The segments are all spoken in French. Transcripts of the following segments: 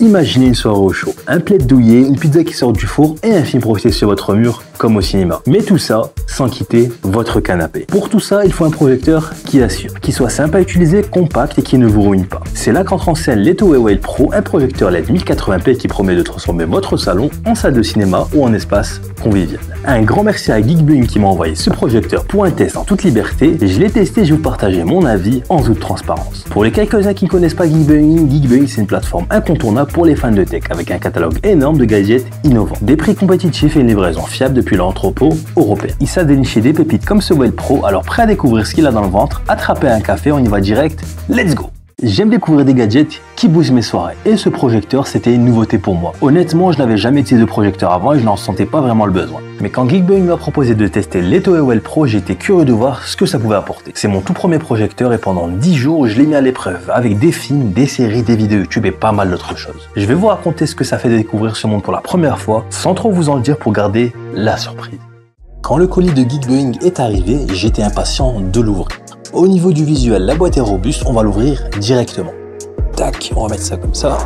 Imaginez une soirée au chaud, un plaid douillet, une pizza qui sort du four et un film projeté sur votre mur comme au cinéma. Mais tout ça sans quitter votre canapé. Pour tout ça, il faut un projecteur qui assure, qui soit simple à utiliser, compact et qui ne vous ruine pas. C'est là qu'entre en scène l'Etoé Whale Pro, un projecteur LED 1080p qui promet de transformer votre salon en salle de cinéma ou en espace convivial. Un grand merci à Geekbling qui m'a envoyé ce projecteur pour un test en toute liberté. Je l'ai testé et je vais vous partager mon avis en toute transparence. Pour les quelques-uns qui ne connaissent pas Geekbling, c'est une plateforme incontournable pour les fans de tech avec un catalogue énorme de gadgets innovants, des prix compétitifs et une livraison fiable depuis l'entrepôt européen. Ils savent dénicher des pépites comme ce Whale Pro, alors prêt à découvrir ce qu'il a dans le ventre, attraper un café, on y va direct, let's go! J'aime découvrir des gadgets qui boostent mes soirées et ce projecteur c'était une nouveauté pour moi. Honnêtement, je n'avais jamais utilisé de projecteur avant et je n'en sentais pas vraiment le besoin. Mais quand Geekbling m'a proposé de tester l'Etoé Whale Pro, j'ai été curieux de voir ce que ça pouvait apporter. C'est mon tout premier projecteur et pendant 10 jours, je l'ai mis à l'épreuve avec des films, des séries, des vidéos YouTube et pas mal d'autres choses. Je vais vous raconter ce que ça fait de découvrir ce monde pour la première fois sans trop vous en dire pour garder la surprise. Quand le colis de Geekbling est arrivé, j'étais impatient de l'ouvrir. Au niveau du visuel, la boîte est robuste, on va l'ouvrir directement. Tac, on va mettre ça comme ça.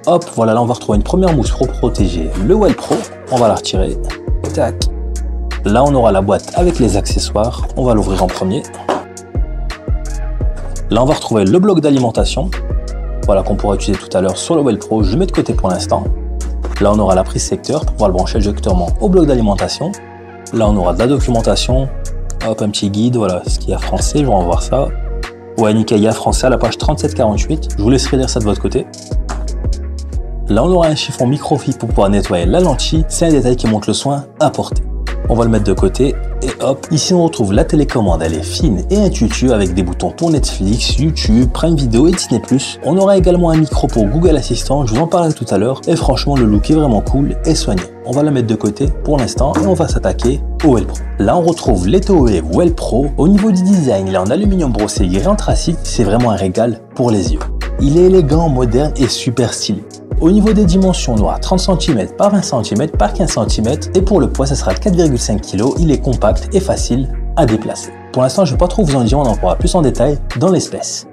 Hop, voilà, là on va retrouver une première mousse pour protéger le Whale Pro. On va la retirer. Tac. Là on aura la boîte avec les accessoires. On va l'ouvrir en premier. Là on va retrouver le bloc d'alimentation. Voilà, qu'on pourra utiliser tout à l'heure sur le Whale Pro. Je le mets de côté pour l'instant. Là, on aura la prise secteur pour pouvoir le brancher directement au bloc d'alimentation. Là, on aura de la documentation. Hop, un petit guide, voilà ce qu'il y a français, je vais en voir ça. Ouais, nickel, il y a français à la page 37-48. Je vous laisserai lire ça de votre côté. Là, on aura un chiffon microfibre pour pouvoir nettoyer la lentille. C'est un détail qui montre le soin apporté. On va le mettre de côté et hop, ici on retrouve la télécommande, elle est fine et intuitive avec des boutons pour Netflix, YouTube, Prime Video et Disney+. On aura également un micro pour Google Assistant, je vous en parlerai tout à l'heure et franchement le look est vraiment cool et soigné. On va la mettre de côté pour l'instant et on va s'attaquer au Whale Pro. Là on retrouve l'Etoé Whale Pro. Au niveau du design, il est en aluminium brossé gris anthracite, c'est vraiment un régal pour les yeux. Il est élégant, moderne et super stylé. Au niveau des dimensions, on aura 30 cm par 20 cm par 15 cm et pour le poids, ça sera 4,5 kg. Il est compact et facile à déplacer. Pour l'instant, je ne vais pas trop vous en dire, on en parlera plus en détail dans l'espèce.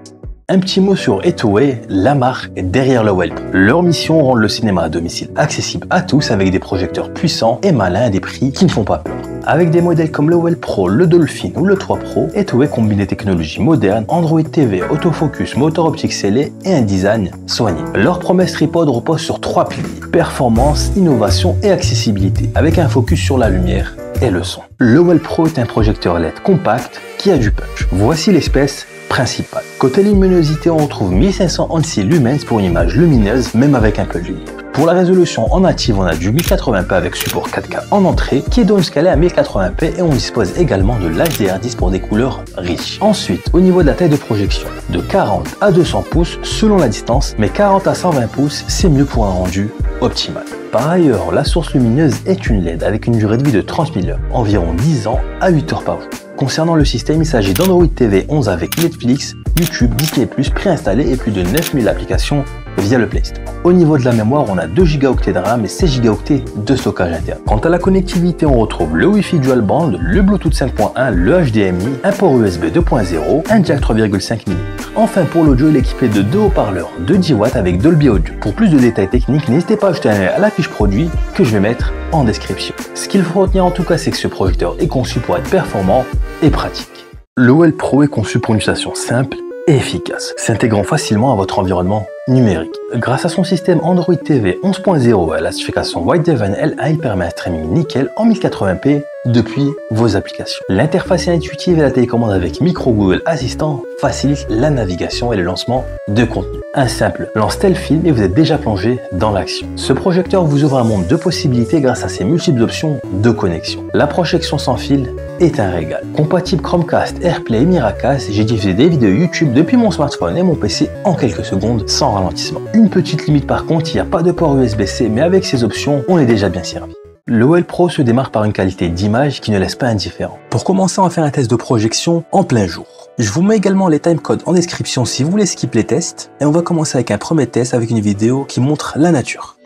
Un petit mot sur Etoé, la marque derrière le Whale Pro. Leur mission, rendre le cinéma à domicile accessible à tous avec des projecteurs puissants et malins à des prix qui ne font pas peur. Avec des modèles comme le Whale Pro, le Dolphin ou le 3 Pro, Etoé combine des technologies modernes, Android TV, autofocus, moteur optique scellé et un design soigné. Leur promesse tripode repose sur 3 piliers: performance, innovation et accessibilité, avec un focus sur la lumière et le son. Le Whale Pro est un projecteur LED compact qui a du punch. Voici l'espèce principale. Côté luminosité, on retrouve 1500 ANSI lumens pour une image lumineuse, même avec un peu de lumière. Pour la résolution en native, on a du 1080p avec support 4K en entrée, qui est downscalé à 1080p et on dispose également de l'HDR10 pour des couleurs riches. Ensuite, au niveau de la taille de projection, de 40 à 200 pouces selon la distance, mais 40 à 120 pouces, c'est mieux pour un rendu optimal. Par ailleurs, la source lumineuse est une LED avec une durée de vie de 30 000 heures, environ 10 ans à 8 heures par jour. Concernant le système, il s'agit d'Android TV 11 avec Netflix, YouTube, Disney+, préinstallé et plus de 9000 applications via le Play Store. Au niveau de la mémoire, on a 2 Go de RAM et 16 Go de stockage interne. Quant à la connectivité, on retrouve le Wi-Fi Dual Band, le Bluetooth 5.1, le HDMI, un port USB 2.0, un jack 3,5 mm. Enfin, pour l'audio, il est équipé de 2 haut-parleurs de 10 watts avec Dolby Audio. Pour plus de détails techniques, n'hésitez pas à jeter un œil à la fiche produit que je vais mettre en description. Ce qu'il faut retenir en tout cas, c'est que ce projecteur est conçu pour être performant et pratique. Le Whale Pro est conçu pour une utilisation simple et efficace, s'intégrant facilement à votre environnement numérique. Grâce à son système Android TV 11.0 et à la certification Wideview L1, il permet un streaming nickel en 1080p depuis vos applications. L'interface est intuitive et la télécommande avec micro Google Assistant facilite la navigation et le lancement de contenu. Un simple lance-t-elle film et vous êtes déjà plongé dans l'action. Ce projecteur vous ouvre un monde de possibilités grâce à ses multiples options de connexion. La projection sans fil est un régal. Compatible Chromecast, AirPlay et Miracast, j'ai diffusé des vidéos YouTube depuis mon smartphone et mon PC en quelques secondes sans ralentissement. Une petite limite par contre, il n'y a pas de port USB-C, mais avec ces options, on est déjà bien servi. Le Whale Pro se démarque par une qualité d'image qui ne laisse pas indifférent. Pour commencer, on va faire un test de projection en plein jour. Je vous mets également les timecodes en description si vous voulez skip les tests. Et on va commencer avec un premier test avec une vidéo qui montre la nature.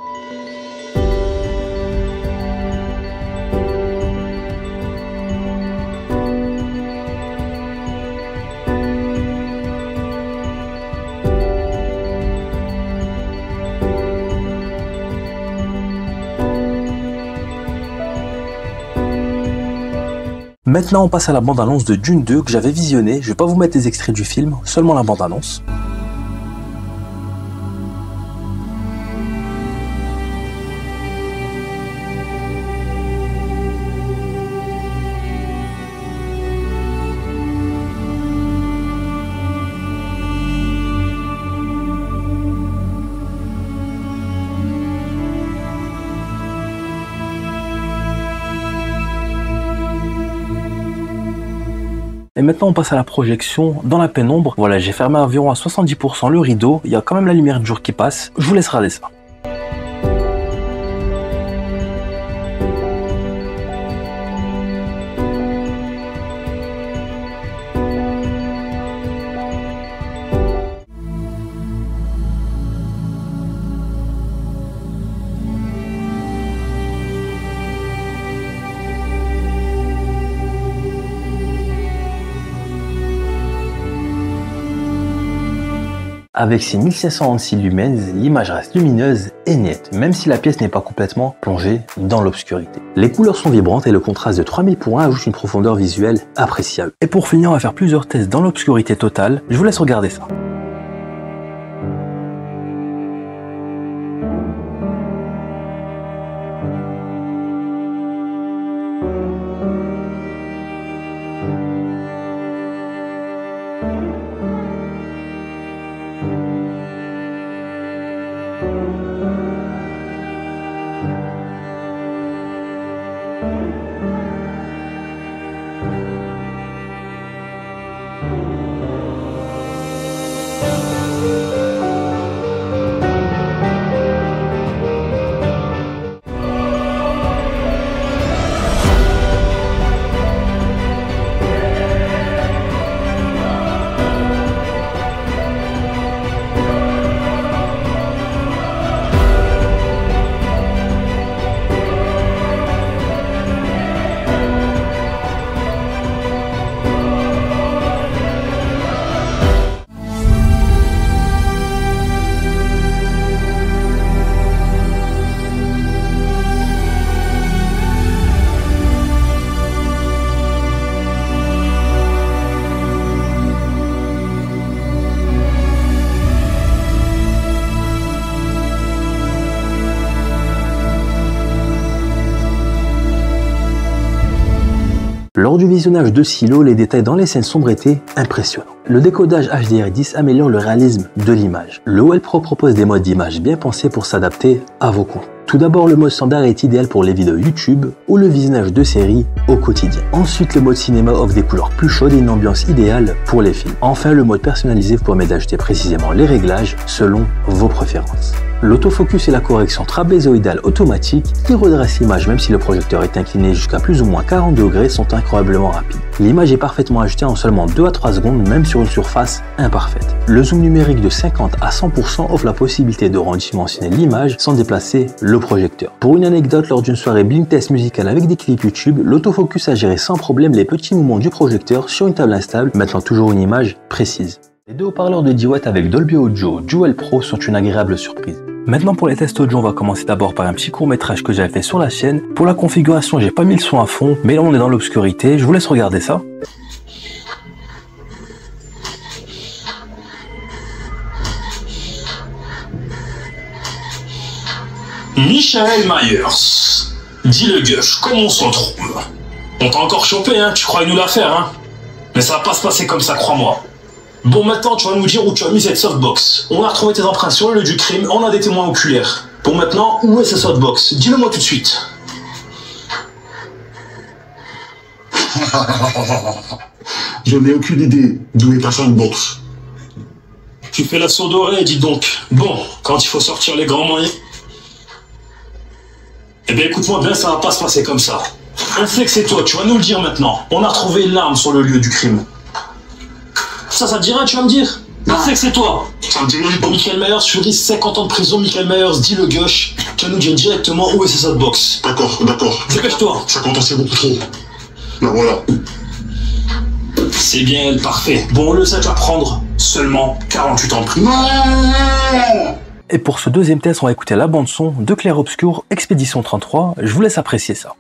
Maintenant on passe à la bande-annonce de Dune 2 que j'avais visionné. Je vais pas vous mettre des extraits du film, seulement la bande-annonce. Et maintenant on passe à la projection dans la pénombre. Voilà, j'ai fermé environ à 70% le rideau, il y a quand même la lumière du jour qui passe, je vous laisse regarder ça. Avec ses 1526 lumens, l'image reste lumineuse et nette, même si la pièce n'est pas complètement plongée dans l'obscurité. Les couleurs sont vibrantes et le contraste de 3000 points ajoute une profondeur visuelle appréciable. Et pour finir, on va faire plusieurs tests dans l'obscurité totale. Je vous laisse regarder ça. Lors du visionnage de Silo, les détails dans les scènes sombres étaient impressionnants. Le décodage HDR10 améliore le réalisme de l'image. Le OL Pro propose des modes d'image bien pensés pour s'adapter à vos comptes. Tout d'abord, le mode standard est idéal pour les vidéos YouTube ou le visionnage de séries au quotidien. Ensuite, le mode cinéma offre des couleurs plus chaudes et une ambiance idéale pour les films. Enfin, le mode personnalisé vous permet d'ajuster précisément les réglages selon vos préférences. L'autofocus et la correction trapézoïdale automatique qui redresse l'image même si le projecteur est incliné jusqu'à plus ou moins 40 degrés sont incroyablement rapides. L'image est parfaitement ajustée en seulement 2 à 3 secondes même sur une surface imparfaite. Le zoom numérique de 50 à 100% offre la possibilité de redimensionner l'image sans déplacer le projecteur. Pour une anecdote, lors d'une soirée blind test musicale avec des clips YouTube, l'autofocus a géré sans problème les petits mouvements du projecteur sur une table instable, maintenant toujours une image précise. Les deux haut-parleurs de Duet avec Dolby Audio Dual Pro sont une agréable surprise. Maintenant pour les tests audio, on va commencer d'abord par un petit court-métrage que j'avais fait sur la chaîne. Pour la configuration, j'ai pas mis le son à fond, mais là on est dans l'obscurité, je vous laisse regarder ça. Michael Myers, dis le gueule, comment on s'en trouve? On t'a encore chopé, hein, tu croyais nous la faire, hein? Mais ça va pas se passer comme ça, crois-moi. Bon, maintenant, tu vas nous dire où tu as mis cette softbox. On a retrouvé tes empreintes sur le lieu du crime, on a des témoins oculaires. Bon, maintenant, où est cette softbox? Dis-le-moi tout de suite. Je n'ai aucune idée d'où est ta softbox. Tu fais la sourde oreille, dis donc. Bon, quand il faut sortir les grands moyens... Eh bien, écoute-moi bien, ça va pas se passer comme ça. On sait que c'est toi, tu vas nous le dire maintenant. On a retrouvé une arme sur le lieu du crime. Ça te dit rien, tu vas me dire? On sait que c'est toi. Ça me dit rien. Michael Myers, tu risques 50 ans de prison. Michael Myers, dis le gauche. Tu vas nous dire directement où est cette softbox. D'accord, d'accord. Dépêche-toi. Ça compte assez beaucoup trop. Là, voilà. C'est bien, parfait. Bon, le set va prendre seulement 48 ans de prison. Et pour ce deuxième test, on va écouter la bande son de Clair Obscur Expédition 33. Je vous laisse apprécier ça.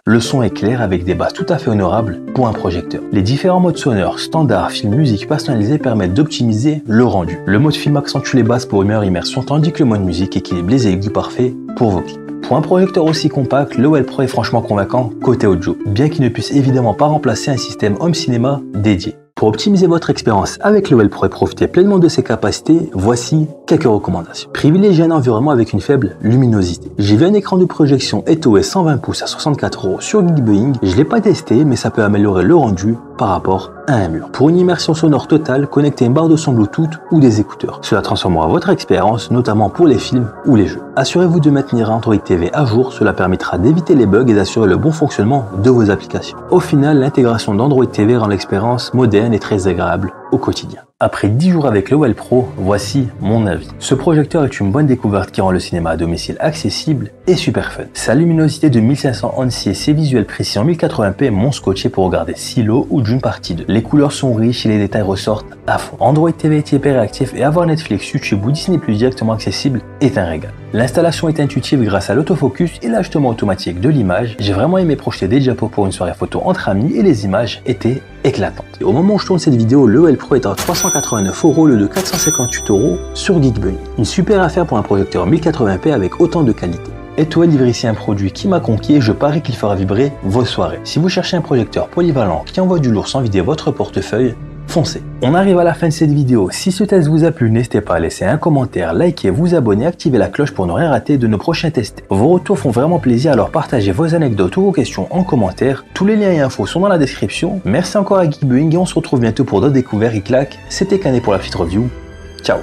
Le son est clair avec des basses tout à fait honorables pour un projecteur. Les différents modes sonores, standard, film, musique personnalisé permettent d'optimiser le rendu. Le mode film accentue les basses pour une meilleure immersion, tandis que le mode musique équilibre les aigus parfaits pour vos clips. Pour un projecteur aussi compact, le Well Pro est franchement convaincant côté audio, bien qu'il ne puisse évidemment pas remplacer un système home cinéma dédié. Pour optimiser votre expérience avec le Well Pro et profiter pleinement de ses capacités, voici quelques recommandations. Privilégiez un environnement avec une faible luminosité. J'ai vu un écran de projection ETOS 120 pouces à 64 € sur Geekbuying. Je ne l'ai pas testé, mais ça peut améliorer le rendu par rapport à un mur. Pour une immersion sonore totale, connectez une barre de son Bluetooth ou des écouteurs. Cela transformera votre expérience, notamment pour les films ou les jeux. Assurez-vous de maintenir Android TV à jour, cela permettra d'éviter les bugs et d'assurer le bon fonctionnement de vos applications. Au final, l'intégration d'Android TV rend l'expérience moderne et très agréable au quotidien. Après 10 jours avec le Well Pro, voici mon avis. Ce projecteur est une bonne découverte qui rend le cinéma à domicile accessible et super fun. Sa luminosité de 1500 ANSI et ses visuels précis en 1080p m'ont scotché pour regarder Silo ou Dune partie 2. Les couleurs sont riches et les détails ressortent à fond. Android TV est hyper réactif et avoir Netflix, YouTube ou Disney+ directement accessible est un régal. L'installation est intuitive grâce à l'autofocus et l'ajustement automatique de l'image. J'ai vraiment aimé projeter des diapos pour une soirée photo entre amis et les images étaient éclatantes. Et au moment où je tourne cette vidéo, le Well Pro est à 389 € au lieu de 458 € sur Geekbuying. Une super affaire pour un projecteur 1080p avec autant de qualité. Etoile livre ici un produit qui m'a conquis et je parie qu'il fera vibrer vos soirées. Si vous cherchez un projecteur polyvalent qui envoie du lourd sans vider votre portefeuille, foncez. On arrive à la fin de cette vidéo. Si ce test vous a plu, n'hésitez pas à laisser un commentaire, liker, vous abonner, activer la cloche pour ne rien rater de nos prochains tests. Vos retours font vraiment plaisir, alors partagez vos anecdotes ou vos questions en commentaire. Tous les liens et infos sont dans la description. Merci encore à Geekbuying et on se retrouve bientôt pour d'autres découvertes et claques. C'était Canet pour la petite review. Ciao.